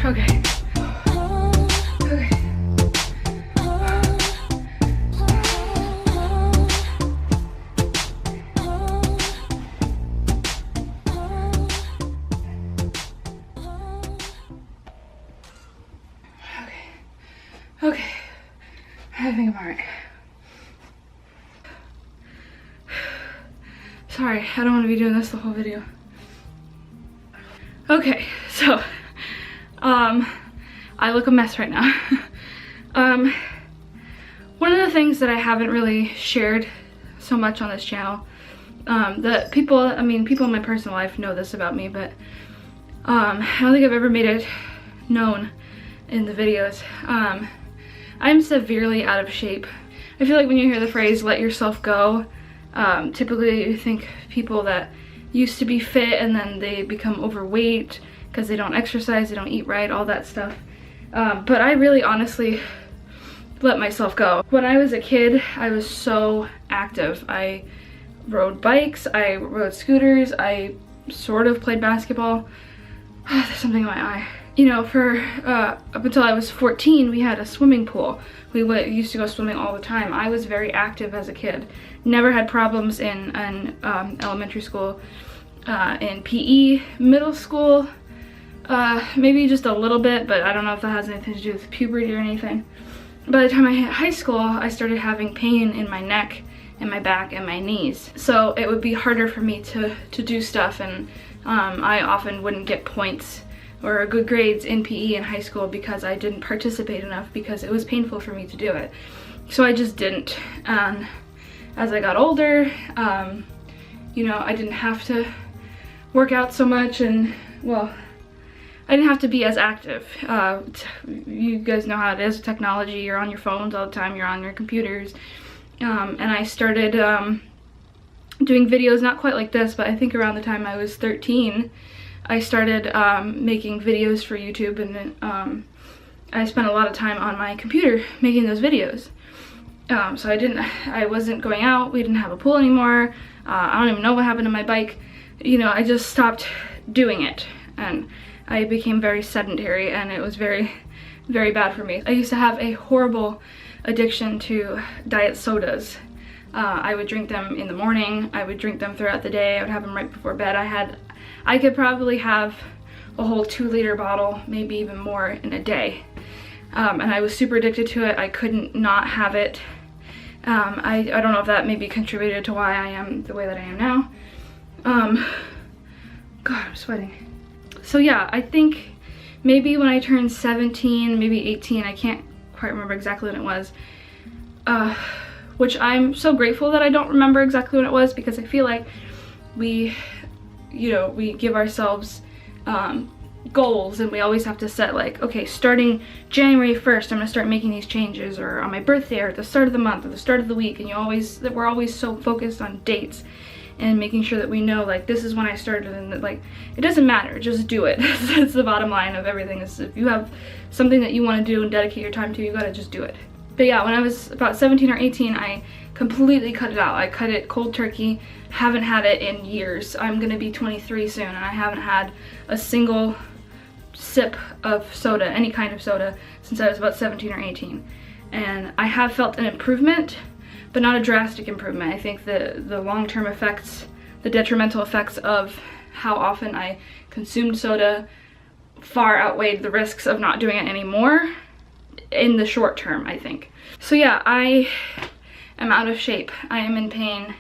Okay. Okay, I think I'm alright. Sorry, I don't want to be doing this the whole video. Okay, so, I look a mess right now. One of the things that I haven't really shared so much on this channel, that people in my personal life know this about me, but, I don't think I've ever made it known in the videos. I'm severely out of shape. I feel like when you hear the phrase, let yourself go, typically you think people that used to be fit and then they become overweight because they don't exercise, they don't eat right, all that stuff. But I really honestly let myself go. When I was a kid, I was so active. I rode bikes, I rode scooters, I sort of played basketball. There's something in my eye. You know, for up until I was 14, we had a swimming pool. We used to go swimming all the time. I was very active as a kid. Never had problems in elementary school, in PE, middle school, maybe just a little bit, but I don't know if that has anything to do with puberty or anything. By the time I hit high school, I started having pain in my neck and my back and my knees. So it would be harder for me to do stuff, and I often wouldn't get points or good grades in PE in high school because I didn't participate enough because it was painful for me to do it. So I just didn't. And as I got older, you know, I didn't have to work out so much, and well, I didn't have to be as active. You guys know how it is with technology. You're on your phones all the time, you're on your computers. And I started doing videos, not quite like this, but I think around the time I was 13, I started making videos for YouTube, and I spent a lot of time on my computer making those videos. So I wasn't going out, we didn't have a pool anymore, I don't even know what happened to my bike. You know, I just stopped doing it, and I became very sedentary, and it was very, very bad for me. I used to have a horrible addiction to diet sodas. I would drink them in the morning, I would drink them throughout the day, I would have them right before bed. I could probably have a whole 2-liter bottle, maybe even more, in a day. And I was super addicted to it. I couldn't not have it. I don't know if that maybe contributed to why I am the way that I am now. God, I'm sweating. So yeah, I think maybe when I turned 17, maybe 18, I can't quite remember exactly when it was, which I'm so grateful that I don't remember exactly when it was, because I feel like we give ourselves goals, and we always have to set, like, okay, starting January 1st, I'm gonna start making these changes, or on my birthday, or at the start of the month, or the start of the week, and we're always so focused on dates and making sure that we know, like, this is when I started, and that, like, it doesn't matter, just do it. That's the bottom line of everything, is if you have something that you want to do and dedicate your time to, you gotta just do it. But yeah, when I was about 17 or 18, I completely cut it out. I cut it cold turkey. Haven't had it in years. I'm gonna be 23 soon, and I haven't had a single sip of soda, any kind of soda, since I was about 17 or 18. And I have felt an improvement, but not a drastic improvement. I think the long-term effects, the detrimental effects of how often I consumed soda far outweighed the risks of not doing it anymore in the short term, I think. So yeah, I am out of shape. I am in pain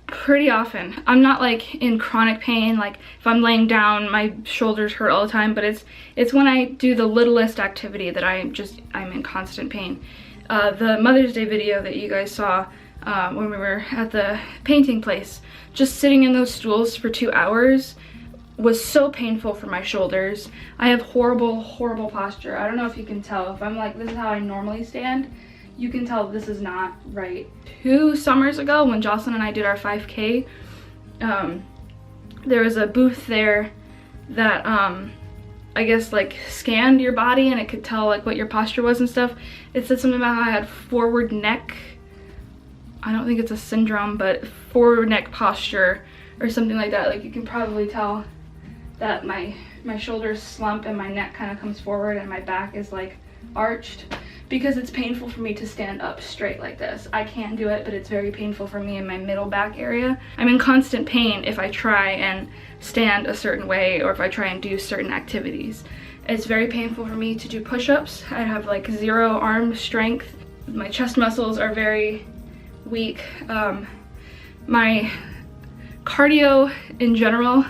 pretty often. I'm not like in chronic pain, like if I'm laying down my shoulders hurt all the time, but it's when I do the littlest activity that I'm in constant pain. The Mother's Day video that you guys saw when we were at the painting place, just sitting in those stools for 2 hours was so painful for my shoulders. I have horrible, horrible posture. I don't know if you can tell. If I'm like, this is how I normally stand, you can tell this is not right. 2 summers ago, when Jocelyn and I did our 5K, there was a booth there that I guess like scanned your body, and it could tell like what your posture was and stuff. It said something about how I had forward neck, I don't think it's a syndrome, but forward neck posture or something like that. Like, you can probably tell that my shoulders slump and my neck kind of comes forward and my back is like arched, because it's painful for me to stand up straight like this. I can do it, but it's very painful for me in my middle back area. I'm in constant pain if I try and stand a certain way or if I try and do certain activities. It's very painful for me to do push-ups. I have like 0 arm strength. My chest muscles are very weak. My cardio in general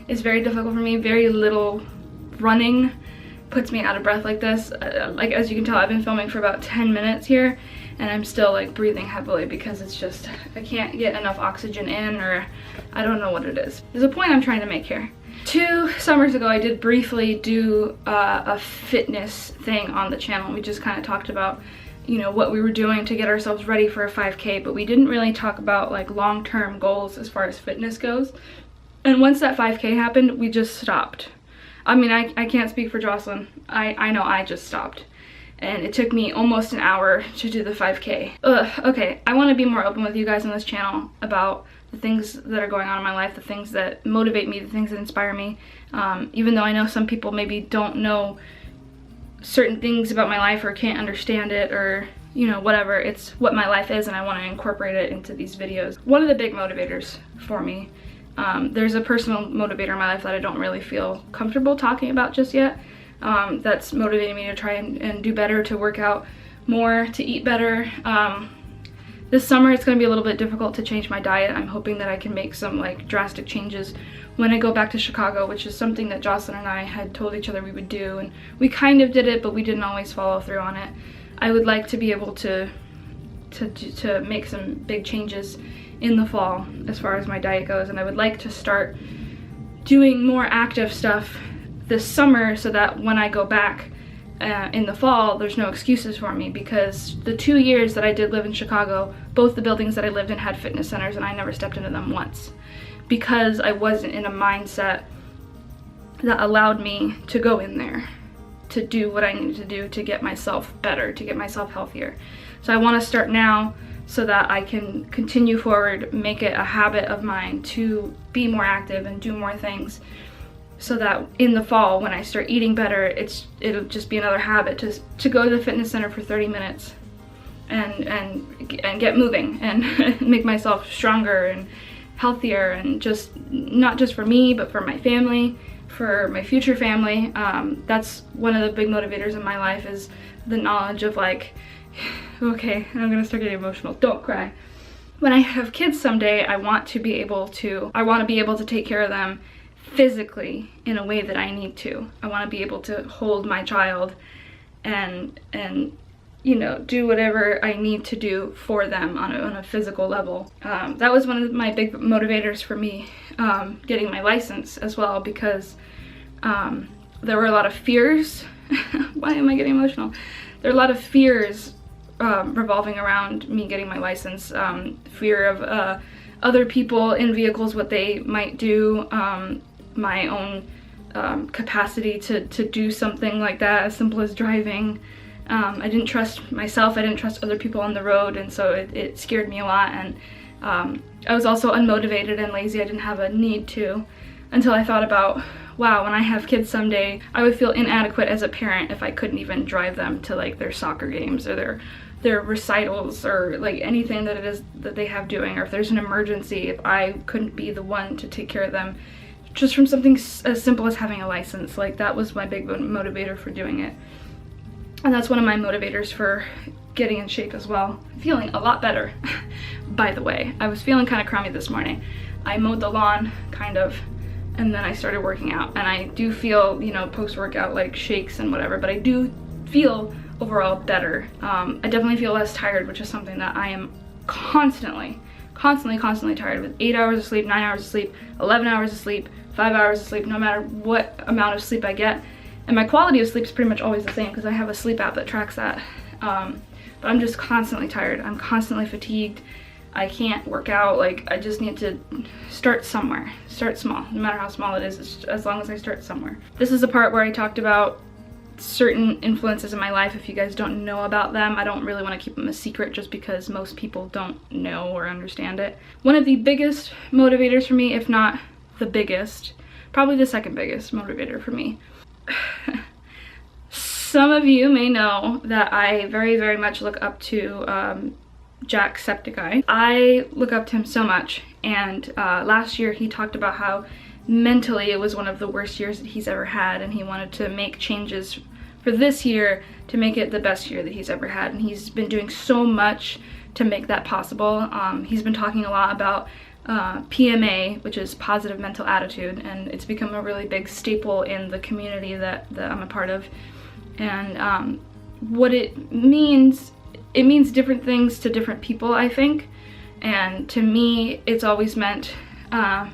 is very difficult for me. Very little running puts me out of breath like this. Like, as you can tell, I've been filming for about 10 minutes here and I'm still like breathing heavily because it's just, I can't get enough oxygen in, or I don't know what it is. There's a point I'm trying to make here. 2 summers ago, I did briefly do a fitness thing on the channel. We just kind of talked about, you know, what we were doing to get ourselves ready for a 5K, but we didn't really talk about like long-term goals as far as fitness goes. And once that 5K happened, we just stopped. I mean, I can't speak for Jocelyn. I know I just stopped. And it took me almost an hour to do the 5K. Okay, I want to be more open with you guys on this channel about the things that are going on in my life, the things that motivate me, the things that inspire me. Even though I know some people maybe don't know certain things about my life or can't understand it, or, you know, whatever. It's what my life is and I want to incorporate it into these videos. One of the big motivators for me, there's a personal motivator in my life that I don't really feel comfortable talking about just yet. That's motivating me to try and do better, to work out more, to eat better. This summer it's going to be a little bit difficult to change my diet. I'm hoping that I can make some like drastic changes when I go back to Chicago, which is something that Jocelyn and I had told each other we would do, and we kind of did it, but we didn't always follow through on it. I would like to be able to make some big changes in the fall as far as my diet goes, and I would like to start doing more active stuff this summer so that when I go back in the fall, there's no excuses for me, because the 2 years that I did live in Chicago, both the buildings that I lived in had fitness centers and I never stepped into them once, because I wasn't in a mindset that allowed me to go in there, to do what I needed to do to get myself better, to get myself healthier. So I want to start now so that I can continue forward, make it a habit of mine to be more active and do more things, so that in the fall when I start eating better, it'll just be another habit to go to the fitness center for 30 minutes and get moving and make myself stronger and healthier, and just not just for me but for my family, for my future family. That's one of the big motivators in my life, is the knowledge of like, okay, I'm gonna start getting emotional, don't cry. When I have kids someday, I want to be able to take care of them physically in a way that I need to. I want to be able to hold my child and you know, do whatever I need to do for them on a physical level. That was one of my big motivators for me getting my license as well, because there were a lot of fears. Why am I getting emotional? There are a lot of fears revolving around me getting my license. Fear of other people in vehicles, what they might do, my own capacity to do something like that, as simple as driving. I didn't trust myself, I didn't trust other people on the road, and so it scared me a lot. And I was also unmotivated and lazy. I didn't have a need to, until I thought about, wow, when I have kids someday, I would feel inadequate as a parent if I couldn't even drive them to like their soccer games or their recitals, or like anything that it is that they have doing, or if there's an emergency, if I couldn't be the one to take care of them just from something as simple as having a license. Like, that was my big motivator for doing it. And that's one of my motivators for getting in shape as well. Feeling a lot better, by the way. I was feeling kind of crummy this morning. I mowed the lawn, kind of, and then I started working out. And I do feel, you know, post-workout like shakes and whatever, but I do feel overall better. I definitely feel less tired, which is something that I am constantly tired with. 8 hours of sleep, 9 hours of sleep, 11 hours of sleep, 5 hours of sleep, no matter what amount of sleep I get. And my quality of sleep is pretty much always the same, because I have a sleep app that tracks that. But I'm just constantly tired. I'm constantly fatigued. I can't work out. Like, I just need to start somewhere. Start small, no matter how small it is, as long as I start somewhere. This is the part where I talked about certain influences in my life. If you guys don't know about them, I don't really want to keep them a secret, just because most people don't know or understand it. One of the biggest motivators for me, if not the biggest probably the second biggest motivator for me. Some of you may know that I very, very much look up to Jacksepticeye. I look up to him so much, and last year he talked about how mentally it was one of the worst years that he's ever had, and he wanted to make changes for this year to make it the best year that he's ever had, and he's been doing so much to make that possible. He's been talking a lot about PMA, which is positive mental attitude, and it's become a really big staple in the community that I'm a part of. And what it means different things to different people, I think. And to me, it's always meant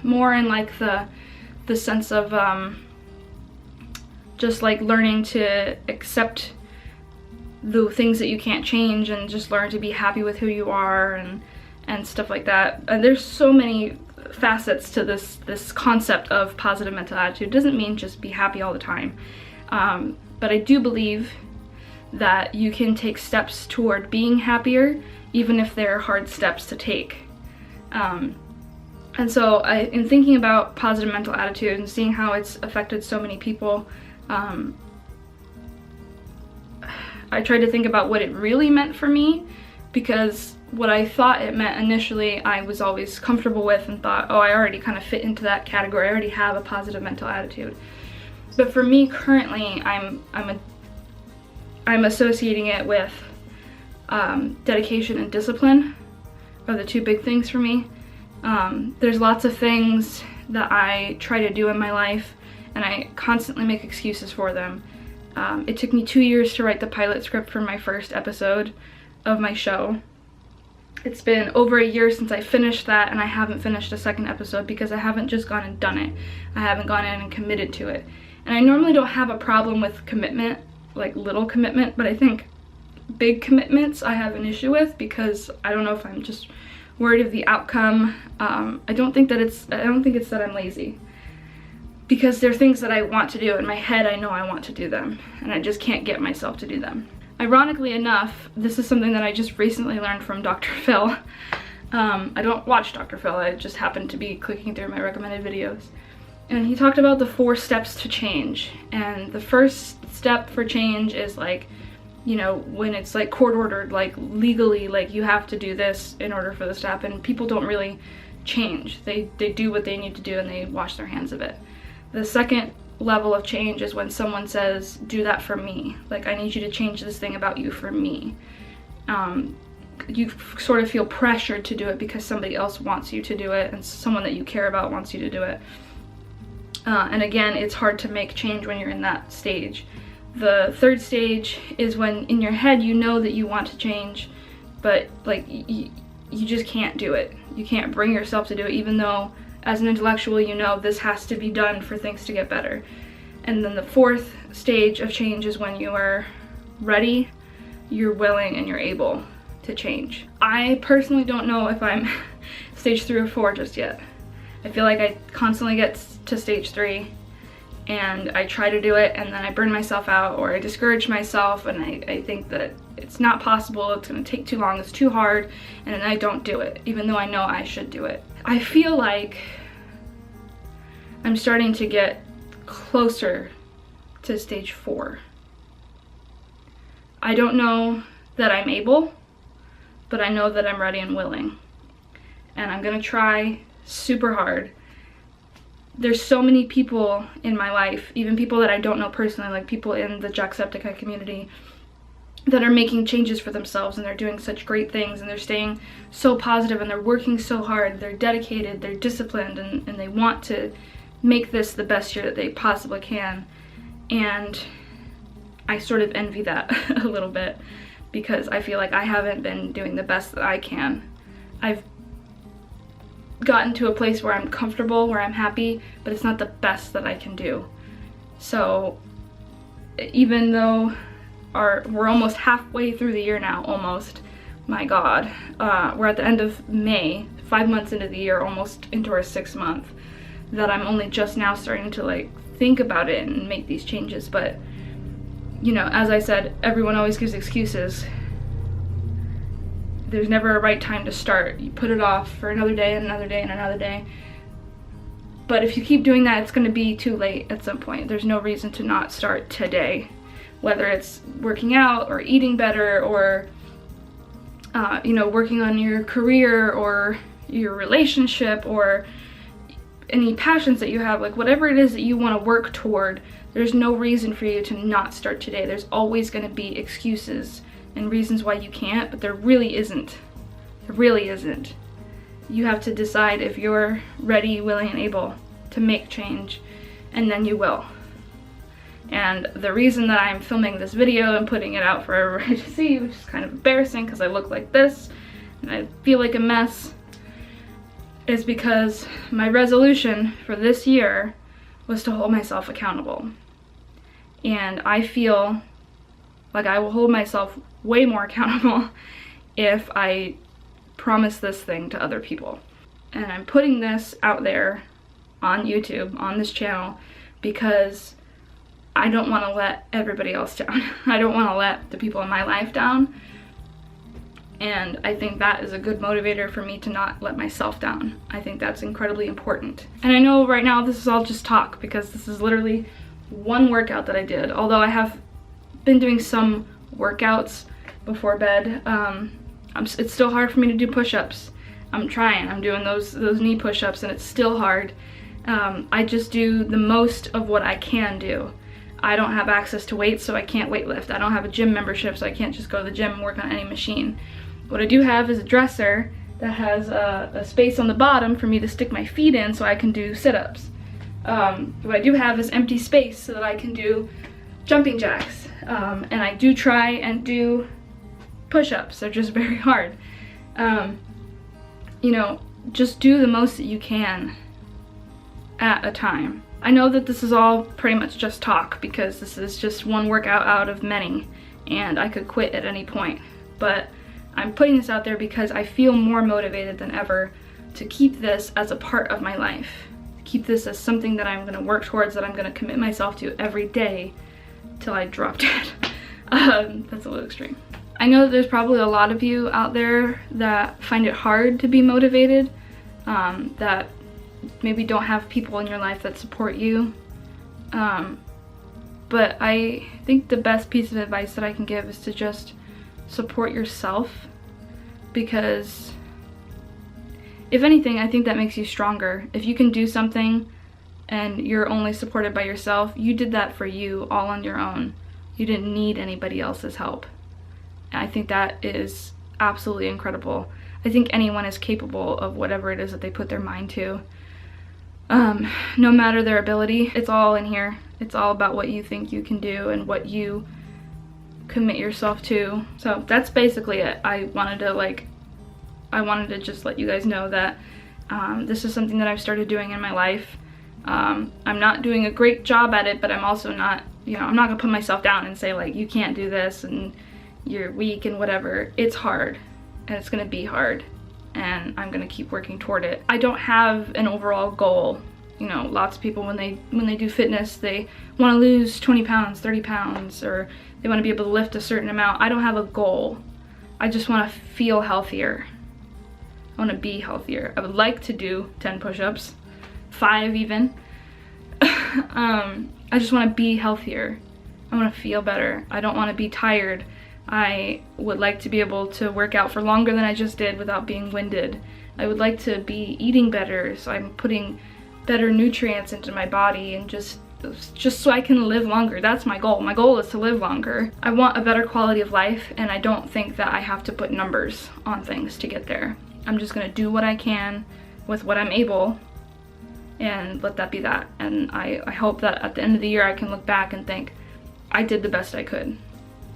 more in like the sense of just like learning to accept the things that you can't change, and just learn to be happy with who you are, and stuff like that. There's so many facets to this concept of positive mental attitude. It doesn't mean just be happy all the time, but I do believe that you can take steps toward being happier, even if they're hard steps to take. And so in thinking about positive mental attitude and seeing how it's affected so many people, I tried to think about what it really meant for me, because what I thought it meant initially I was always comfortable with and thought, oh, I already kind of fit into that category, I already have a positive mental attitude. But for me currently, I'm associating it with dedication and discipline are the two big things for me. There's lots of things that I try to do in my life, and I constantly make excuses for them. It took me 2 years to write the pilot script for my first episode of my show. It's been over a year since I finished that, and I haven't finished a second episode because I haven't just gone and done it. I haven't gone in and committed to it. And I normally don't have a problem with commitment, like little commitment, but I think big commitments I have an issue with, because I don't know if I'm just worried of the outcome. I don't think it's that I'm lazy, because there are things that I want to do. In my head, I know I want to do them, and I just can't get myself to do them. Ironically enough, this is something that I just recently learned from Dr. Phil. I don't watch Dr. Phil, I just happened to be clicking through my recommended videos. And he talked about the 4 steps to change. And the first step for change is like, you know, when it's like court ordered, like legally, like you have to do this in order for this to happen. People don't really change. They do what they need to do, and they wash their hands of it. The second level of change is when someone says, do that for me. Like, I need you to change this thing about you for me. You sort of feel pressured to do it because somebody else wants you to do it, and someone that you care about wants you to do it. And again, it's hard to make change when you're in that stage. The third stage is when in your head you know that you want to change, but like you just can't do it. You can't bring yourself to do it, even though as an intellectual you know this has to be done for things to get better. And then the fourth stage of change is when you are ready, you're willing, and you're able to change. I personally don't know if I'm stage 3 or 4 just yet. I feel like I constantly get to stage 3 and I try to do it, and then I burn myself out, or I discourage myself, and I think that it's not possible, it's gonna take too long, it's too hard, and then I don't do it, even though I know I should do it. I feel like I'm starting to get closer to stage 4. I don't know that I'm able, but I know that I'm ready and willing. And I'm gonna try super hard. There's so many people in my life, even people that I don't know personally, like people in the Jacksepticeye community, that are making changes for themselves, and they're doing such great things, and they're staying so positive, and they're working so hard, they're dedicated, they're disciplined, and they want to make this the best year that they possibly can. And I sort of envy that a little bit, because I feel like I haven't been doing the best that I can. I've gotten to a place where I'm comfortable, where I'm happy, but it's not the best that I can do. So even though we're almost halfway through the year now, almost, my God, we're at the end of May, 5 months into the year, almost into our 6th month, that I'm only just now starting to like think about it and make these changes. But you know, as I said, everyone always gives excuses. There's never a right time to start. You put it off for another day and another day and another day. But if you keep doing that, it's going to be too late at some point. There's no reason to not start today, whether it's working out or eating better or you know, working on your career or your relationship or any passions that you have. Like whatever it is that you want to work toward, there's no reason for you to not start today. There's always going to be excuses and reasons why you can't, but there really isn't. There really isn't. You have to decide if you're ready, willing, and able to make change, and then you will. And the reason that I'm filming this video and putting it out for everybody to see, which is kind of embarrassing because I look like this and I feel like a mess, is because my resolution for this year was to hold myself accountable. And I feel like I will hold myself way more accountable if I promise this thing to other people. And I'm putting this out there on YouTube, on this channel, because I don't want to let everybody else down. I don't want to let the people in my life down. And I think that is a good motivator for me to not let myself down. I think that's incredibly important. And I know right now this is all just talk because this is literally one workout that I did. Although I have been doing some workouts before bed, it's still hard for me to do push-ups. I'm trying. I'm doing those knee push-ups and it's still hard. I just do the most of what I can do. I don't have access to weights, so I can't weight lift. I don't have a gym membership, so I can't just go to the gym and work on any machine. What I do have is a dresser that has a space on the bottom for me to stick my feet in so I can do sit-ups. What I do have is empty space so that I can do jumping jacks. And I do try and do push-ups. They're just very hard. You know, just do the most that you can at a time. I know that this is all pretty much just talk because this is just one workout out of many and I could quit at any point, but I'm putting this out there because I feel more motivated than ever to keep this as a part of my life, keep this as something that I'm going to work towards, that I'm going to commit myself to every day till I drop dead. That's a little extreme. I know that there's probably a lot of you out there that find it hard to be motivated, that maybe don't have people in your life that support you. But I think the best piece of advice that I can give is to just support yourself, because if anything, I think that makes you stronger. If you can do something and you're only supported by yourself, you did that for you all on your own. You didn't need anybody else's help. I think that is absolutely incredible. I think anyone is capable of whatever it is that they put their mind to. No matter their ability, it's all in here. It's all about what you think you can do and what you commit yourself to. So that's basically it. I wanted to just let you guys know that this is something that I've started doing in my life. I'm not doing a great job at it, but I'm also not, you know, I'm not gonna put myself down and say like, you can't do this and you're weak and whatever. It's hard and it's gonna be hard, and I'm gonna keep working toward it. I don't have an overall goal. You know, lots of people when they do fitness, they want to lose 20 pounds, 30 pounds, or they want to be able to lift a certain amount. I don't have a goal. I just want to feel healthier. I want to be healthier. I would like to do 10 push-ups, 5 even. I just want to be healthier. I want to feel better. I don't want to be tired. I would like to be able to work out for longer than I just did without being winded. I would like to be eating better, so I'm putting better nutrients into my body and just so I can live longer. That's my goal. My goal is to live longer. I want a better quality of life, and I don't think that I have to put numbers on things to get there. I'm just gonna do what I can with what I'm able and let that be that. And I hope that at the end of the year I can look back and think I did the best I could.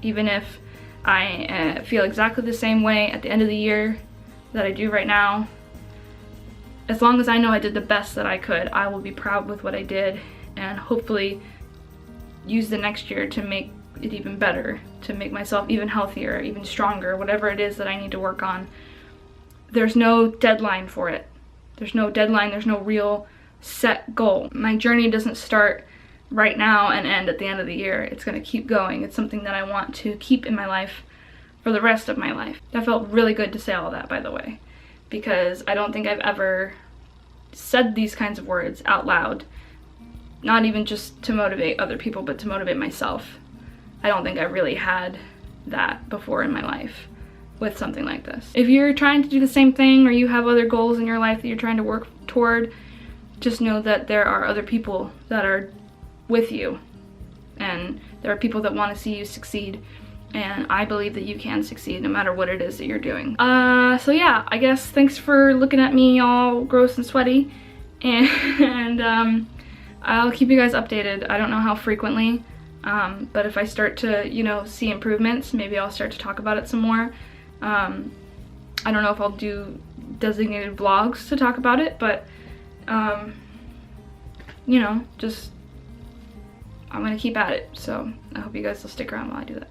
Even if I feel exactly the same way at the end of the year that I do right now, as long as I know I did the best that I could, I will be proud with what I did and hopefully use the next year to make it even better, to make myself even healthier, even stronger, whatever it is that I need to work on. There's no deadline for it. There's no deadline, there's no real set goal. My journey doesn't start right now and end at the end of the year. It's gonna keep going. It's something that I want to keep in my life for the rest of my life. That felt really good to say all that, by the way, because I don't think I've ever said these kinds of words out loud, not even just to motivate other people, but to motivate myself. I don't think I really had that before in my life with something like this. If you're trying to do the same thing, or you have other goals in your life that you're trying to work toward, just know that there are other people that are with you, and there are people that want to see you succeed, and I believe that you can succeed no matter what it is that you're doing. So yeah, I guess thanks for looking at me all gross and sweaty, and I'll keep you guys updated. I don't know how frequently, but if I start to, you know, see improvements, maybe I'll start to talk about it some more. I don't know if I'll do designated vlogs to talk about it, but you know, just I'm gonna keep at it. So I hope you guys will stick around while I do that.